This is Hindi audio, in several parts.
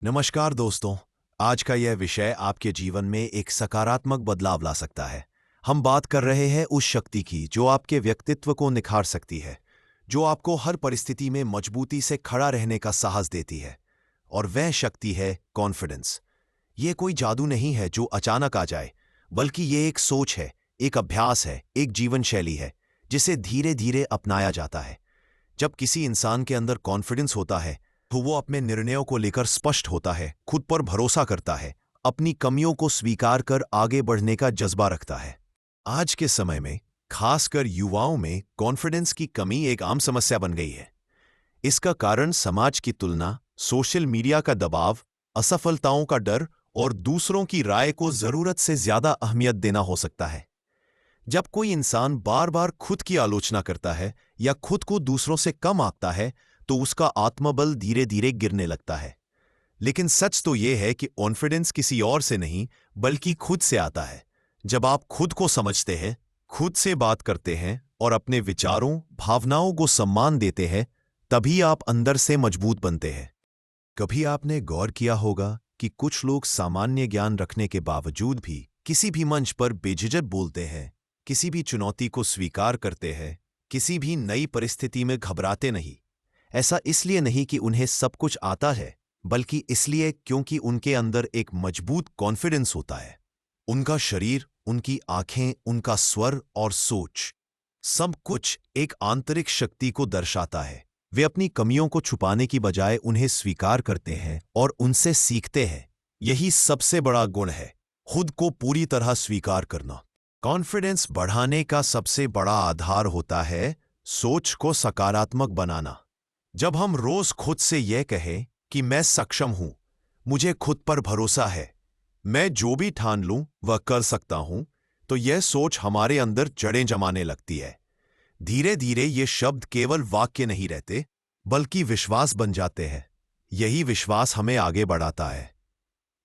नमस्कार दोस्तों। आज का यह विषय आपके जीवन में एक सकारात्मक बदलाव ला सकता है। हम बात कर रहे हैं उस शक्ति की जो आपके व्यक्तित्व को निखार सकती है, जो आपको हर परिस्थिति में मजबूती से खड़ा रहने का साहस देती है। और वह शक्ति है कॉन्फिडेंस। ये कोई जादू नहीं है जो अचानक आ जाए, बल्कि ये एक सोच है, एक अभ्यास है, एक जीवन शैली है जिसे धीरे धीरे अपनाया जाता है। जब किसी इंसान के अंदर कॉन्फिडेंस होता है तो वो अपने निर्णयों को लेकर स्पष्ट होता है, खुद पर भरोसा करता है, अपनी कमियों को स्वीकार कर आगे बढ़ने का जज्बा रखता है। आज के समय में खासकर युवाओं में कॉन्फिडेंस की कमी एक आम समस्या बन गई है। इसका कारण समाज की तुलना, सोशल मीडिया का दबाव, असफलताओं का डर और दूसरों की राय को जरूरत से ज्यादा अहमियत देना हो सकता है। जब कोई इंसान बार बार खुद की आलोचना करता है या खुद को दूसरों से कम आंकता है तो उसका आत्मबल धीरे धीरे गिरने लगता है। लेकिन सच तो यह है कि कॉन्फिडेंस किसी और से नहीं बल्कि खुद से आता है। जब आप खुद को समझते हैं, खुद से बात करते हैं और अपने विचारों, भावनाओं को सम्मान देते हैं, तभी आप अंदर से मजबूत बनते हैं। कभी आपने गौर किया होगा कि कुछ लोग सामान्य ज्ञान रखने के बावजूद भी किसी भी मंच पर बेझिझक बोलते हैं, किसी भी चुनौती को स्वीकार करते हैं, किसी भी नई परिस्थिति में घबराते नहीं। ऐसा इसलिए नहीं कि उन्हें सब कुछ आता है, बल्कि इसलिए क्योंकि उनके अंदर एक मजबूत कॉन्फिडेंस होता है। उनका शरीर, उनकी आंखें, उनका स्वर और सोच, सब कुछ एक आंतरिक शक्ति को दर्शाता है। वे अपनी कमियों को छुपाने की बजाय उन्हें स्वीकार करते हैं और उनसे सीखते हैं। यही सबसे बड़ा गुण है, खुद को पूरी तरह स्वीकार करना। कॉन्फिडेंस बढ़ाने का सबसे बड़ा आधार होता है सोच को सकारात्मक बनाना। जब हम रोज खुद से यह कहें कि मैं सक्षम हूं, मुझे खुद पर भरोसा है, मैं जो भी ठान लूं वह कर सकता हूं, तो यह सोच हमारे अंदर जड़ें जमाने लगती है। धीरे धीरे ये शब्द केवल वाक्य नहीं रहते, बल्कि विश्वास बन जाते हैं। यही विश्वास हमें आगे बढ़ाता है।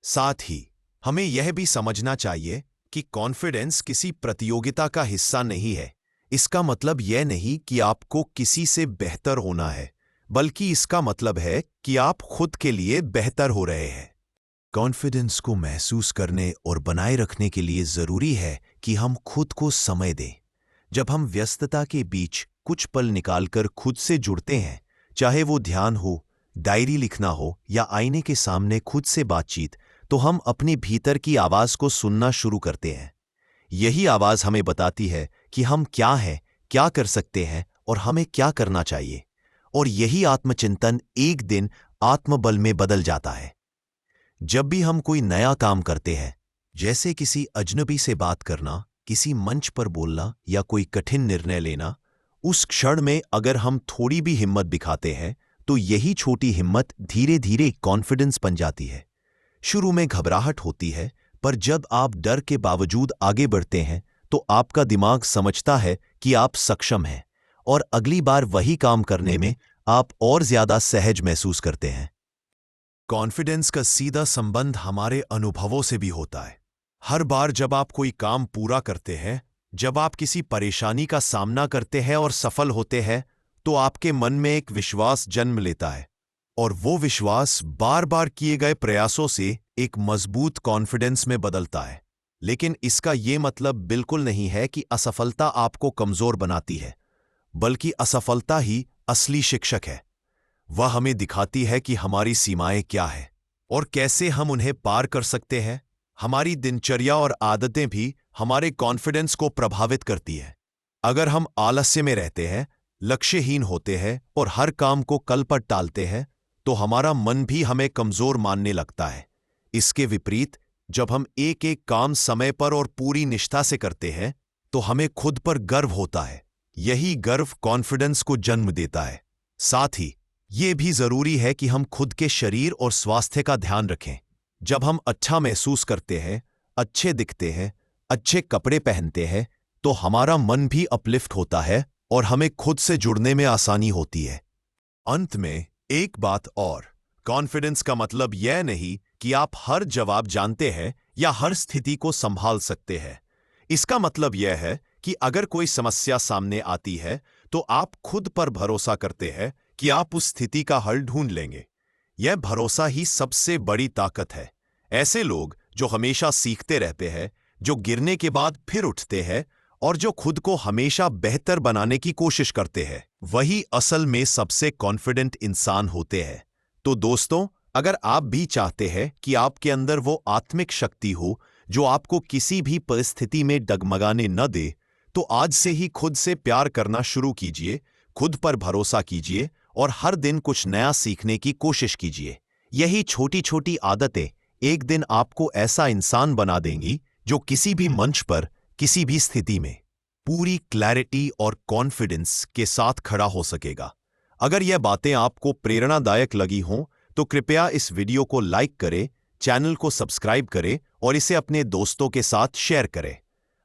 साथ ही हमें यह भी समझना चाहिए कि कॉन्फिडेंस किसी प्रतियोगिता का हिस्सा नहीं है। इसका मतलब यह नहीं कि आपको किसी से बेहतर होना है, बल्कि इसका मतलब है कि आप खुद के लिए बेहतर हो रहे हैं। कॉन्फिडेंस को महसूस करने और बनाए रखने के लिए जरूरी है कि हम खुद को समय दें। जब हम व्यस्तता के बीच कुछ पल निकालकर खुद से जुड़ते हैं, चाहे वो ध्यान हो, डायरी लिखना हो या आईने के सामने खुद से बातचीत, तो हम अपने भीतर की आवाज को सुनना शुरू करते हैं। यही आवाज हमें बताती है कि हम क्या हैं, क्या कर सकते हैं और हमें क्या करना चाहिए। और यही आत्मचिंतन एक दिन आत्मबल में बदल जाता है। जब भी हम कोई नया काम करते हैं, जैसे किसी अजनबी से बात करना, किसी मंच पर बोलना या कोई कठिन निर्णय लेना, उस क्षण में अगर हम थोड़ी भी हिम्मत दिखाते हैं तो यही छोटी हिम्मत धीरे धीरे कॉन्फिडेंस बन जाती है। शुरू में घबराहट होती है, पर जब आप डर के बावजूद आगे बढ़ते हैं तो आपका दिमाग समझता है कि आप सक्षम हैं और अगली बार वही काम करने में आप और ज्यादा सहज महसूस करते हैं। कॉन्फिडेंस का सीधा संबंध हमारे अनुभवों से भी होता है। हर बार जब आप कोई काम पूरा करते हैं, जब आप किसी परेशानी का सामना करते हैं और सफल होते हैं, तो आपके मन में एक विश्वास जन्म लेता है और वो विश्वास बार बार किए गए प्रयासों से एक मजबूत कॉन्फिडेंस में बदलता है। लेकिन इसका ये मतलब बिल्कुल नहीं है कि असफलता आपको कमजोर बनाती है, बल्कि असफलता ही असली शिक्षक है। वह हमें दिखाती है कि हमारी सीमाएं क्या हैं और कैसे हम उन्हें पार कर सकते हैं। हमारी दिनचर्या और आदतें भी हमारे कॉन्फिडेंस को प्रभावित करती हैं। अगर हम आलस्य में रहते हैं, लक्ष्यहीन होते हैं और हर काम को कल पर टालते हैं, तो हमारा मन भी हमें कमजोर मानने लगता है। इसके विपरीत, जब हम एक एक काम समय पर और पूरी निष्ठा से करते हैं, तो हमें खुद पर गर्व होता है। यही गर्व कॉन्फिडेंस को जन्म देता है। साथ ही ये भी जरूरी है कि हम खुद के शरीर और स्वास्थ्य का ध्यान रखें। जब हम अच्छा महसूस करते हैं, अच्छे दिखते हैं, अच्छे कपड़े पहनते हैं, तो हमारा मन भी अपलिफ्ट होता है और हमें खुद से जुड़ने में आसानी होती है। अंत में एक बात और, कॉन्फिडेंस का मतलब यह नहीं कि आप हर जवाब जानते हैं या हर स्थिति को संभाल सकते हैं। इसका मतलब यह है कि अगर कोई समस्या सामने आती है तो आप खुद पर भरोसा करते हैं कि आप उस स्थिति का हल ढूंढ लेंगे। यह भरोसा ही सबसे बड़ी ताकत है। ऐसे लोग जो हमेशा सीखते रहते हैं, जो गिरने के बाद फिर उठते हैं और जो खुद को हमेशा बेहतर बनाने की कोशिश करते हैं, वही असल में सबसे कॉन्फिडेंट इंसान होते हैं। तो दोस्तों, अगर आप भी चाहते हैं कि आपके अंदर वो आत्मिक शक्ति हो जो आपको किसी भी परिस्थिति में डगमगाने न दे, तो आज से ही खुद से प्यार करना शुरू कीजिए, खुद पर भरोसा कीजिए और हर दिन कुछ नया सीखने की कोशिश कीजिए। यही छोटी छोटी आदतें एक दिन आपको ऐसा इंसान बना देंगी जो किसी भी मंच पर, किसी भी स्थिति में पूरी क्लैरिटी और कॉन्फिडेंस के साथ खड़ा हो सकेगा। अगर यह बातें आपको प्रेरणादायक लगी हों तो कृपया इस वीडियो को लाइक करें, चैनल को सब्सक्राइब करें और इसे अपने दोस्तों के साथ शेयर करें।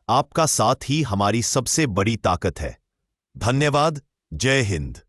आपका साथ ही हमारी सबसे बड़ी ताकत है। धन्यवाद। जय हिंद।